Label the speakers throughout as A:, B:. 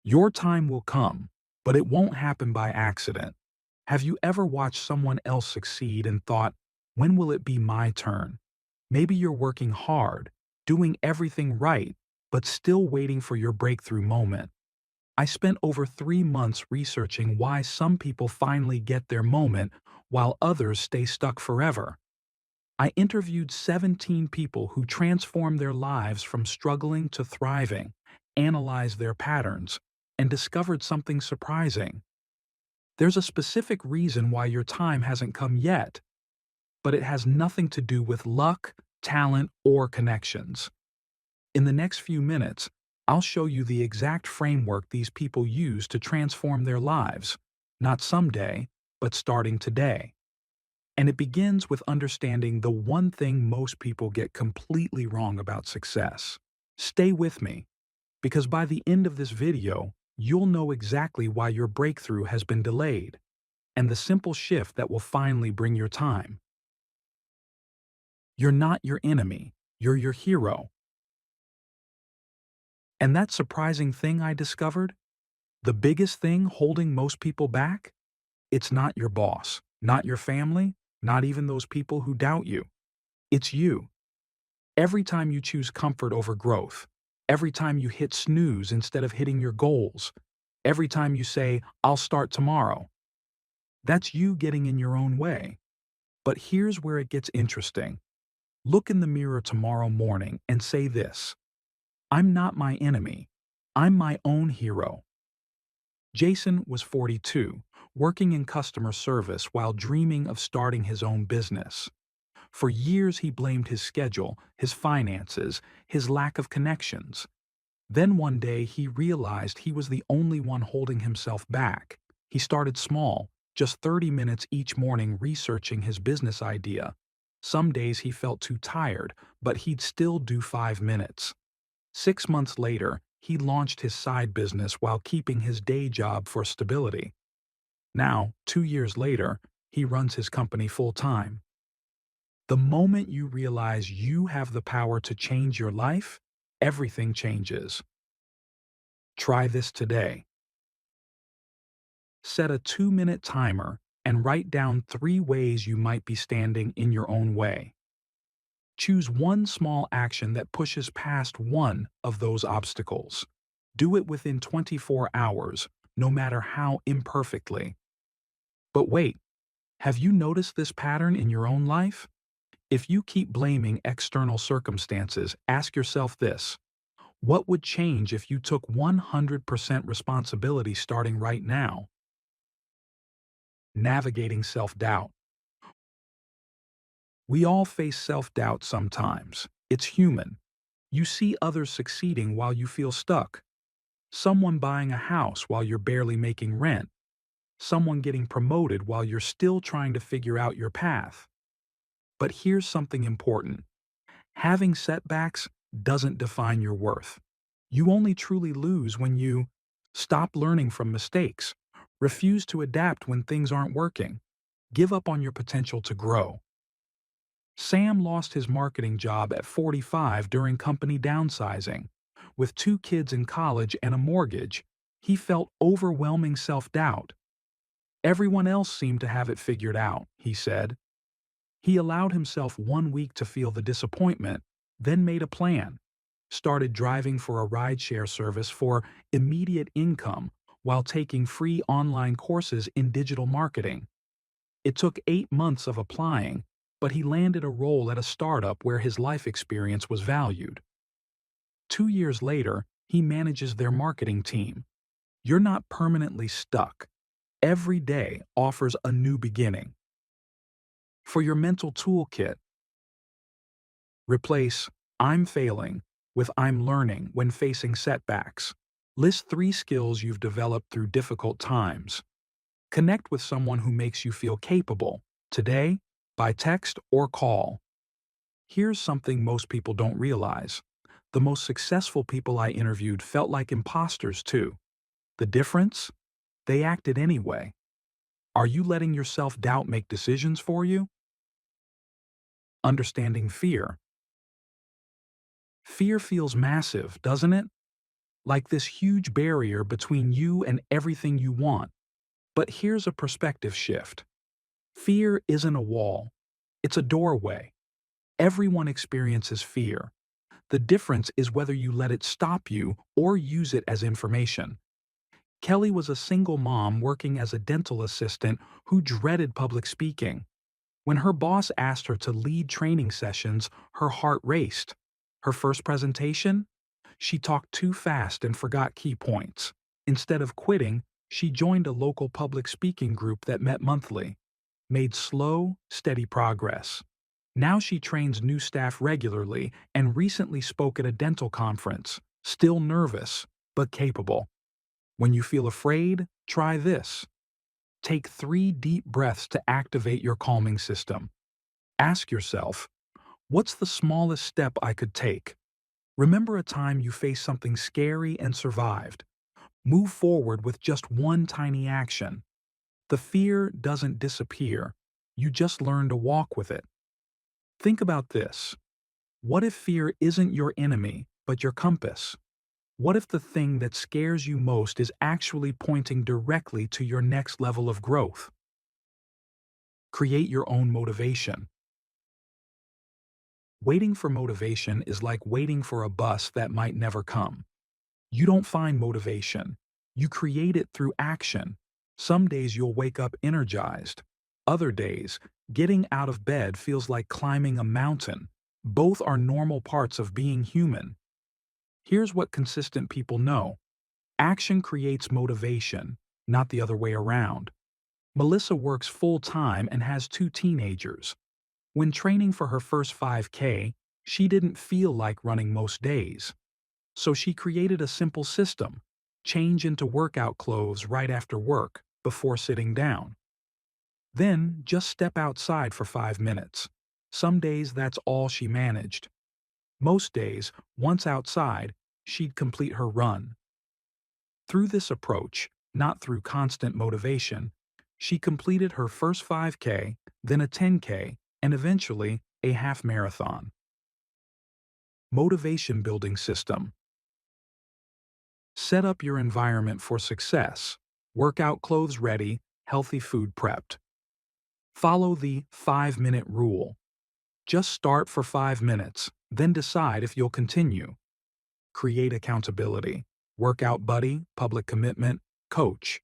A: Your time will come, but it won't happen by accident. Have you ever watched someone else succeed and thought, when will it be my turn? Maybe you're working hard, doing everything right, but still waiting for your breakthrough moment. I spent over 3 months researching why some people finally get their moment while others stay stuck forever. I interviewed 17 people who transformed their lives from struggling to thriving, analyzed their patterns, and discovered something surprising. There's a specific reason why your time hasn't come yet, but it has nothing to do with luck, talent, or connections. In the next few minutes, I'll show you the exact framework these people use to transform their lives, not someday, but starting today. And it begins with understanding the one thing most people get completely wrong about success. Stay with me, because by the end of this video, you'll know exactly why your breakthrough has been delayed, and the simple shift that will finally bring your time. You're not your enemy, you're your hero. And that surprising thing I discovered, the biggest thing holding most people back, it's not your boss, not your family, not even those people who doubt you. It's you. Every time you choose comfort over growth, every time you hit snooze instead of hitting your goals, every time you say, I'll start tomorrow, that's you getting in your own way. But here's where it gets interesting. Look in the mirror tomorrow morning and say this: I'm not my enemy. I'm my own hero. Jason was 42, working in customer service while dreaming of starting his own business. For years, he blamed his schedule, his finances, his lack of connections. Then one day, he realized he was the only one holding himself back. He started small, just 30 minutes each morning researching his business idea. Some days he felt too tired, but he'd still do 5 minutes. 6 months later, he launched his side business while keeping his day job for stability. Now, 2 years later, he runs his company full-time. The moment you realize you have the power to change your life, everything changes. Try this today. Set a 2-minute timer and write down 3 ways you might be standing in your own way. Choose one small action that pushes past one of those obstacles. Do it within 24 hours, no matter how imperfectly. But wait, have you noticed this pattern in your own life? If you keep blaming external circumstances, ask yourself this: what would change if you took 100% responsibility starting right now? Navigating self-doubt. We all face self-doubt sometimes. It's human. You see others succeeding while you feel stuck. Someone buying a house while you're barely making rent. Someone getting promoted while you're still trying to figure out your path. But here's something important. Having setbacks doesn't define your worth. You only truly lose when you stop learning from mistakes, refuse to adapt when things aren't working, give up on your potential to grow. Sam lost his marketing job at 45 during company downsizing. With 2 kids in college and a mortgage, he felt overwhelming self-doubt. Everyone else seemed to have it figured out, he said. He allowed himself 1 week to feel the disappointment, then made a plan. Started driving for a rideshare service for immediate income while taking free online courses in digital marketing. It took 8 months of applying, but he landed a role at a startup where his life experience was valued. 2 years later, he manages their marketing team. You're not permanently stuck. Every day offers a new beginning. For your mental toolkit, replace "I'm failing" with "I'm learning" when facing setbacks. List 3 skills you've developed through difficult times. Connect with someone who makes you feel capable, today, by text or call. Here's something most people don't realize. The most successful people I interviewed felt like imposters too. The difference? They acted anyway. Are you letting your self-doubt make decisions for you? Understanding fear. Fear feels massive, doesn't it? like this huge barrier between you and everything you want. But here's a perspective shift. Fear isn't a wall, it's a doorway. Everyone experiences fear. The difference is whether you let it stop you or use it as information. Kelly was a single mom working as a dental assistant who dreaded public speaking. When her boss asked her to lead training sessions, her heart raced. Her first presentation? She talked too fast and forgot key points. Instead of quitting, she joined a local public speaking group that met monthly, made slow, steady progress. Now she trains new staff regularly and recently spoke at a dental conference, still nervous, but capable. When you feel afraid, try this. Take 3 deep breaths to activate your calming system. Ask yourself, what's the smallest step I could take? Remember a time you faced something scary and survived. Move forward with just one tiny action. The fear doesn't disappear. You just learn to walk with it. Think about this. What if fear isn't your enemy, but your compass? What if the thing that scares you most is actually pointing directly to your next level of growth? Create your own motivation. Waiting for motivation is like waiting for a bus that might never come. You don't find motivation. You create it through action. Some days you'll wake up energized. Other days, getting out of bed feels like climbing a mountain. Both are normal parts of being human. Here's what consistent people know. Action creates motivation, not the other way around. Melissa works full-time and has 2 teenagers. When training for her first 5K, she didn't feel like running most days. So she created a simple system: change into workout clothes right after work, before sitting down. Then just step outside for 5 minutes. Some days that's all she managed. Most days, once outside, she'd complete her run. Through this approach, not through constant motivation, she completed her first 5K, then a 10K, and eventually a half marathon. Motivation building system. Set up your environment for success. Workout clothes ready, healthy food prepped. Follow the 5-minute rule. Just start for 5 minutes, then decide if you'll continue. Create accountability. Workout buddy, public commitment, coach.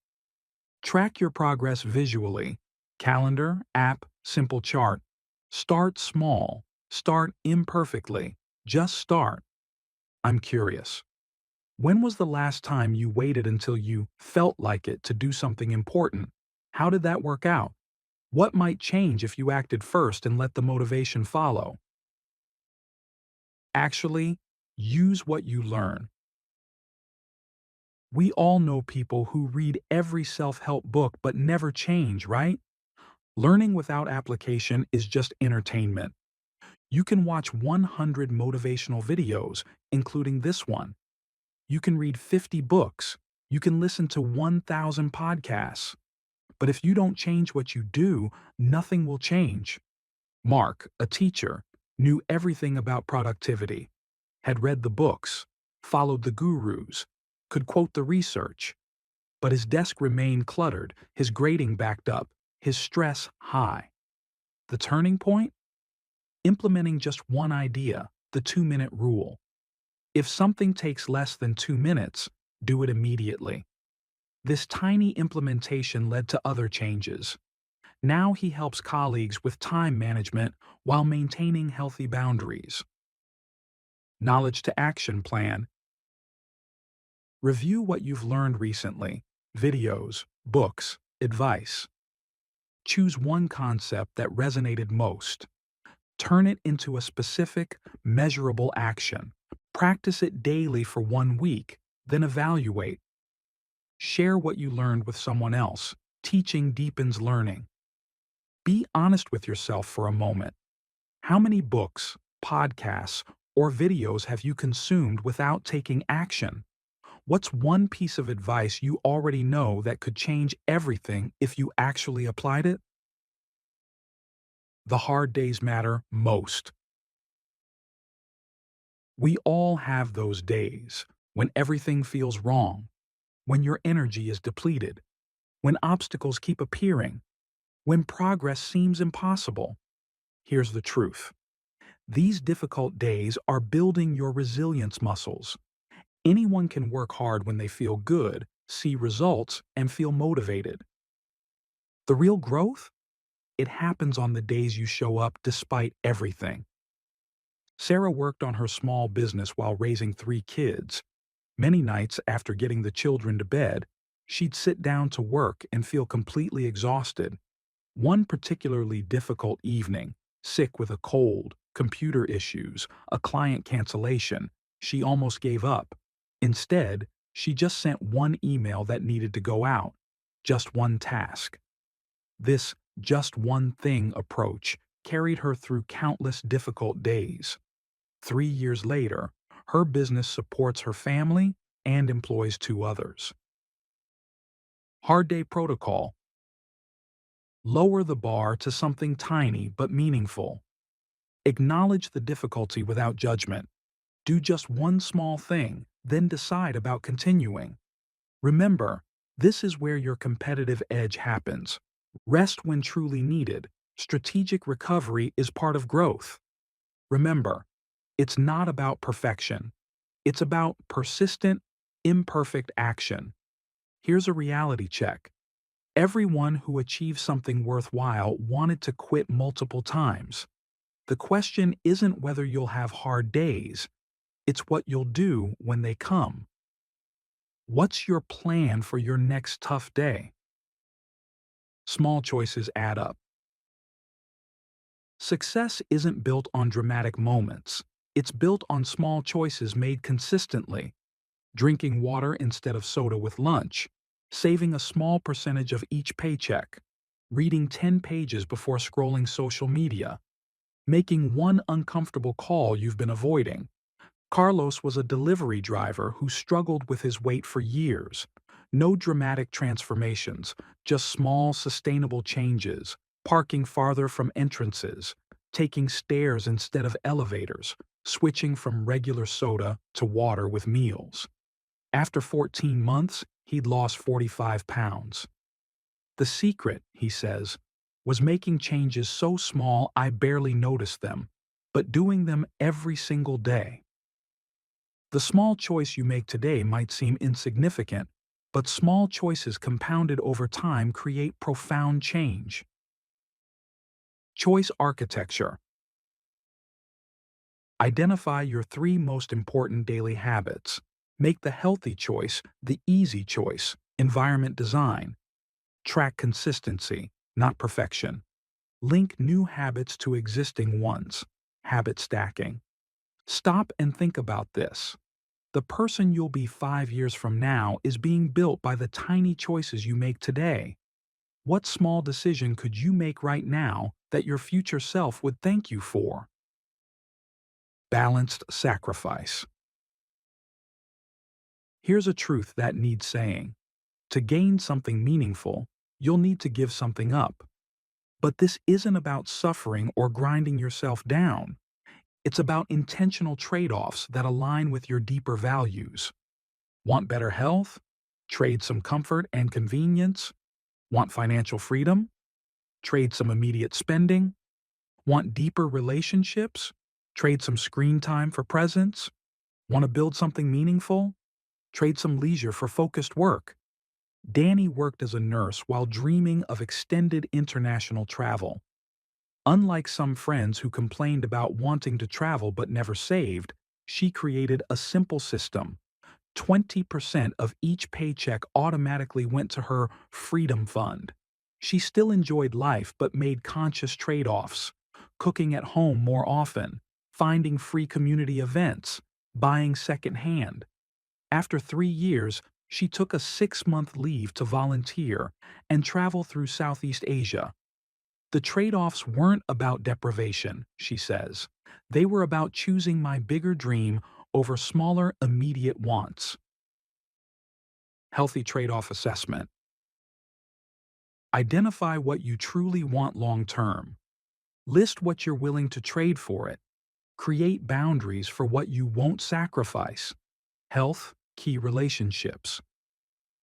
A: Track your progress visually. Calendar, app, simple chart. Start small. Start imperfectly. Just start. I'm curious. When was the last time you waited until you felt like it to do something important? How did that work out? What might change if you acted first and let the motivation follow? Actually, use what you learn. We all know people who read every self-help book but never change, right? Learning without application is just entertainment. You can watch 100 motivational videos, including this one. You can read 50 books. You can listen to 1,000 podcasts. But if you don't change what you do, nothing will change. Mark, a teacher, knew everything about productivity, had read the books, followed the gurus, could quote the research. But his desk remained cluttered, his grading backed up, his stress high. The turning point? Implementing just one idea, the 2-minute rule. If something takes less than 2 minutes, do it immediately. This tiny implementation led to other changes. Now he helps colleagues with time management while maintaining healthy boundaries. Knowledge to action plan. Review what you've learned recently: videos, books, advice. Choose one concept that resonated most. Turn it into a specific, measurable action. Practice it daily for 1 week, then evaluate. Share what you learned with someone else. Teaching deepens learning. Be honest with yourself for a moment. How many books, podcasts, or videos have you consumed without taking action? What's one piece of advice you already know that could change everything if you actually applied it? The hard days matter most. We all have those days. when everything feels wrong, when your energy is depleted, when obstacles keep appearing, when progress seems impossible. Here's the truth. These difficult days are building your resilience muscles. Anyone can work hard when they feel good, see results, and feel motivated. The real growth? It happens on the days you show up despite everything. Sarah worked on her small business while raising 3 kids. Many nights after getting the children to bed, she'd sit down to work and feel completely exhausted. One particularly difficult evening, sick with a cold, computer issues, a client cancellation, she almost gave up. Instead, she just sent one email that needed to go out, just one task. This just one thing approach carried her through countless difficult days. 3 years later, her business supports her family and employs 2 others. Hard Day Protocol. Lower the bar to something tiny but meaningful. Acknowledge the difficulty without judgment. Do just one small thing, then decide about continuing. Remember, this is where your competitive edge happens. Rest when truly needed. Strategic recovery is part of growth. Remember, it's not about perfection. It's about persistent, imperfect action. Here's a reality check. Everyone who achieved something worthwhile wanted to quit multiple times. The question isn't whether you'll have hard days, it's what you'll do when they come. What's your plan for your next tough day? Small choices add up. Success isn't built on dramatic moments. It's built on small choices made consistently. Drinking water instead of soda with lunch, saving a small percentage of each paycheck, reading 10 pages before scrolling social media, making one uncomfortable call you've been avoiding. Carlos was a delivery driver who struggled with his weight for years. No dramatic transformations, just small, sustainable changes, parking farther from entrances, taking stairs instead of elevators, switching from regular soda to water with meals. After 14 months, he'd lost 45 pounds. The secret, he says, was making changes so small I barely noticed them, but doing them every single day. The small choice you make today might seem insignificant, but small choices compounded over time create profound change. Choice architecture. Identify your 3 most important daily habits. Make the healthy choice the easy choice. Environment design. Track consistency, not perfection. Link new habits to existing ones. Habit stacking. Stop and think about this. The person you'll be 5 years from now is being built by the tiny choices you make today. What small decision could you make right now that your future self would thank you for? Balanced sacrifice. Here's a truth that needs saying. To gain something meaningful, you'll need to give something up. But this isn't about suffering or grinding yourself down. It's about intentional trade-offs that align with your deeper values. Want better health? Trade some comfort and convenience. Want financial freedom? Trade some immediate spending. Want deeper relationships? Trade some screen time for presence. Want to build something meaningful? Trade some leisure for focused work. Danny worked as a nurse while dreaming of extended international travel. Unlike some friends who complained about wanting to travel but never saved, she created a simple system. 20% of each paycheck automatically went to her Freedom Fund. She still enjoyed life but made conscious trade-offs, cooking at home more often, finding free community events, buying secondhand. After 3 years, she took a 6-month leave to volunteer and travel through Southeast Asia. The trade-offs weren't about deprivation, she says. They were about choosing my bigger dream over smaller, immediate wants. Healthy trade-off assessment. Identify what you truly want long-term. List what you're willing to trade for it. Create boundaries for what you won't sacrifice. Health, Key relationships.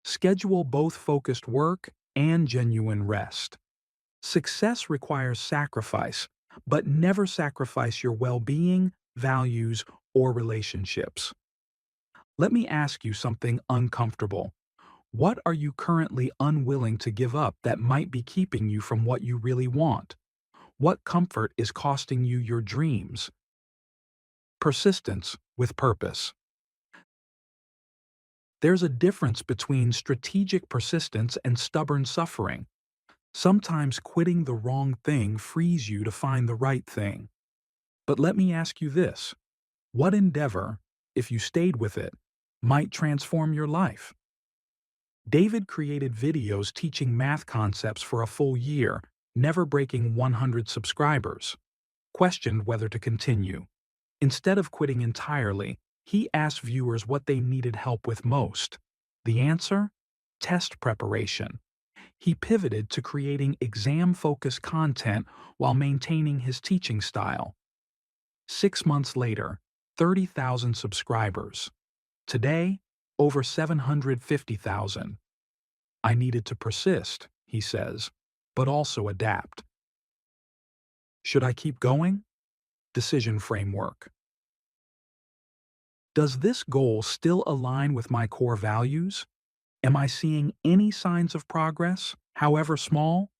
A: Schedule both focused work and genuine rest. Success requires sacrifice, but never sacrifice your well-being, values, or relationships. Let me ask you something uncomfortable. What are you currently unwilling to give up that might be keeping you from what you really want? What comfort is costing you your dreams? Persistence with purpose. There's a difference between strategic persistence and stubborn suffering. Sometimes quitting the wrong thing frees you to find the right thing. But let me ask you this. What endeavor, if you stayed with it, might transform your life? David created videos teaching math concepts for a full year, never breaking 100 subscribers. Questioned whether to continue. Instead of quitting entirely, he asked viewers what they needed help with most. The answer? Test preparation. He pivoted to creating exam-focused content while maintaining his teaching style. 6 months later, 30,000 subscribers. Today, over 750,000. I needed to persist, he says, but also adapt. Should I keep going? Decision framework. Does this goal still align with my core values? Am I seeing any signs of progress, however small?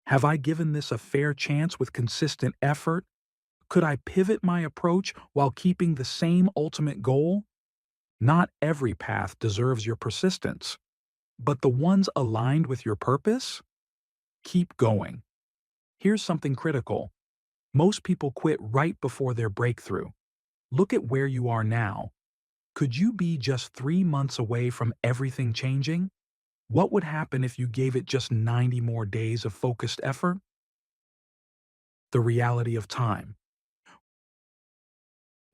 A: Have I given this a fair chance with consistent effort? Could I pivot my approach while keeping the same ultimate goal? Not every path deserves your persistence, but the ones aligned with your purpose? Keep going. Here's something critical. Most people quit right before their breakthrough. Look at where you are now. Could you be just 3 months away from everything changing? What would happen if you gave it just 90 more days of focused effort? The reality of time.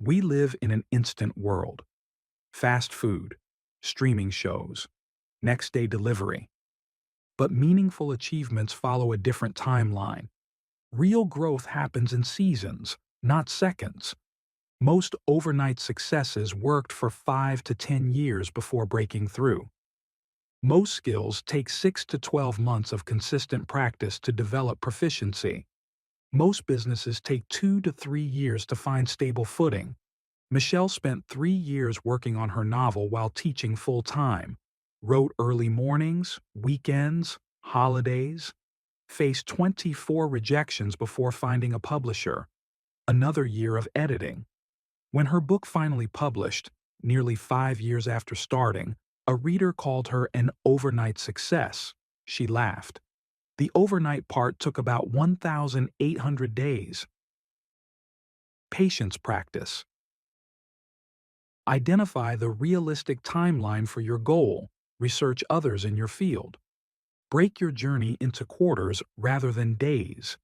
A: We live in an instant world. Fast food, streaming shows, next-day delivery. But meaningful achievements follow a different timeline. Real growth happens in seasons, not seconds. Most overnight successes worked for 5 to 10 years before breaking through. Most skills take 6 to 12 months of consistent practice to develop proficiency. Most businesses take 2 to 3 years to find stable footing. Michelle spent 3 years working on her novel while teaching full-time, wrote early mornings, weekends, holidays, faced 24 rejections before finding a publisher, another year of editing. When her book finally published, nearly 5 years after starting, a reader called her an overnight success. She laughed. The overnight part took about 1,800 days. Patience practice. Identify the realistic timeline for your goal. Research others in your field. Break your journey into quarters rather than days.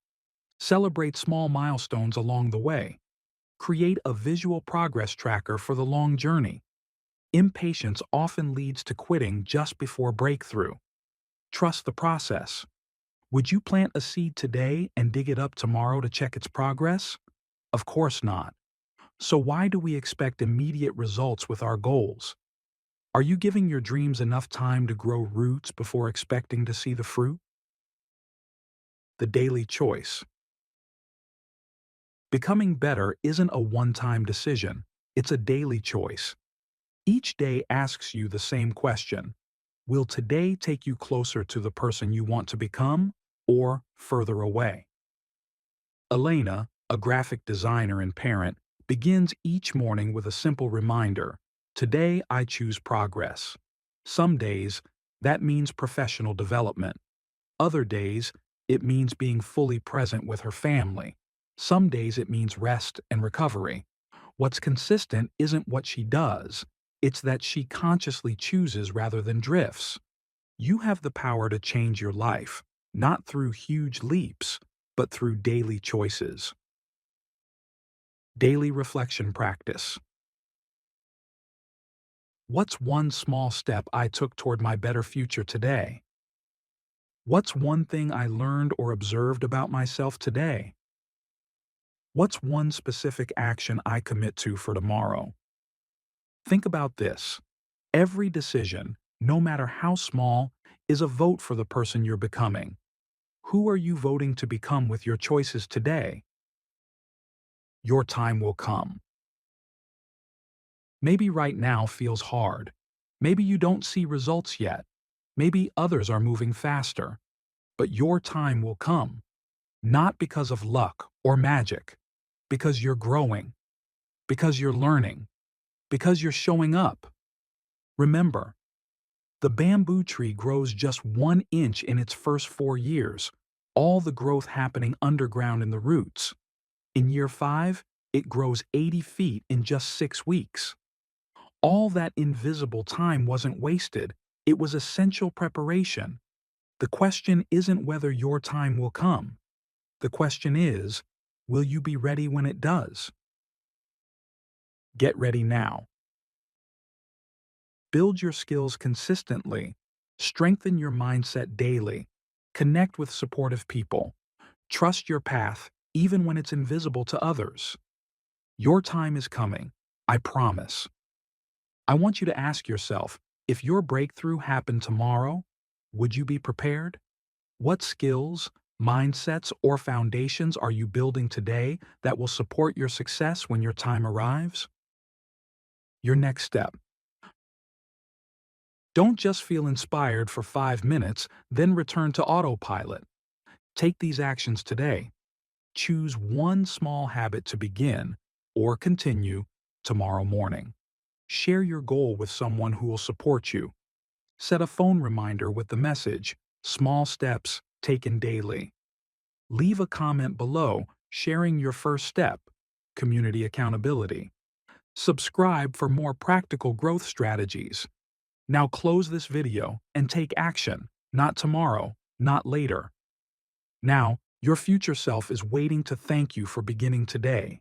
A: Celebrate small milestones along the way. Create a visual progress tracker for the long journey. Impatience often leads to quitting just before breakthrough. Trust the process. Would you plant a seed today and dig it up tomorrow to check its progress? Of course not. So why do we expect immediate results with our goals? Are you giving your dreams enough time to grow roots before expecting to see the fruit? The daily choice. Becoming better isn't a one-time decision, it's a daily choice. Each day asks you the same question. Will today take you closer to the person you want to become or further away? Elena, a graphic designer and parent, begins each morning with a simple reminder. Today I choose progress. Some days, that means professional development. Other days, it means being fully present with her family. Some days it means rest and recovery. What's consistent isn't what she does, it's that she consciously chooses rather than drifts. You have the power to change your life, not through huge leaps, but through daily choices. Daily reflection practice. What's one small step I took toward my better future today? What's one thing I learned or observed about myself today? What's one specific action I commit to for tomorrow? Think about this. Every decision, no matter how small, is a vote for the person you're becoming. Who are you voting to become with your choices today? Your time will come. Maybe right now feels hard. Maybe you don't see results yet. Maybe others are moving faster. But your time will come. Not because of luck or magic. Because you're growing. Because you're learning. Because you're showing up. Remember, the bamboo tree grows just 1 inch in its first 4 years, all the growth happening underground in the roots. In year 5, it grows 80 feet in just 6 weeks. All that invisible time wasn't wasted, it was essential preparation. The question isn't whether your time will come. The question is, will you be ready when it does? Get ready now. Build your skills consistently. Strengthen your mindset daily. Connect with supportive people. Trust your path, even when it's invisible to others. Your time is coming, I promise. I want you to ask yourself, if your breakthrough happened tomorrow, would you be prepared? What skills, mindsets, or foundations are you building today that will support your success when your time arrives? Your next step. Don't just feel inspired for 5 minutes, then return to autopilot. Take these actions today. Choose one small habit to begin or continue tomorrow morning. Share your goal with someone who will support you. Set a phone reminder with the message, "Small steps taken daily." Leave a comment below sharing your first step, community accountability. Subscribe for more practical growth strategies. Now close this video and take action, not tomorrow, not later. Now, your future self is waiting to thank you for beginning today.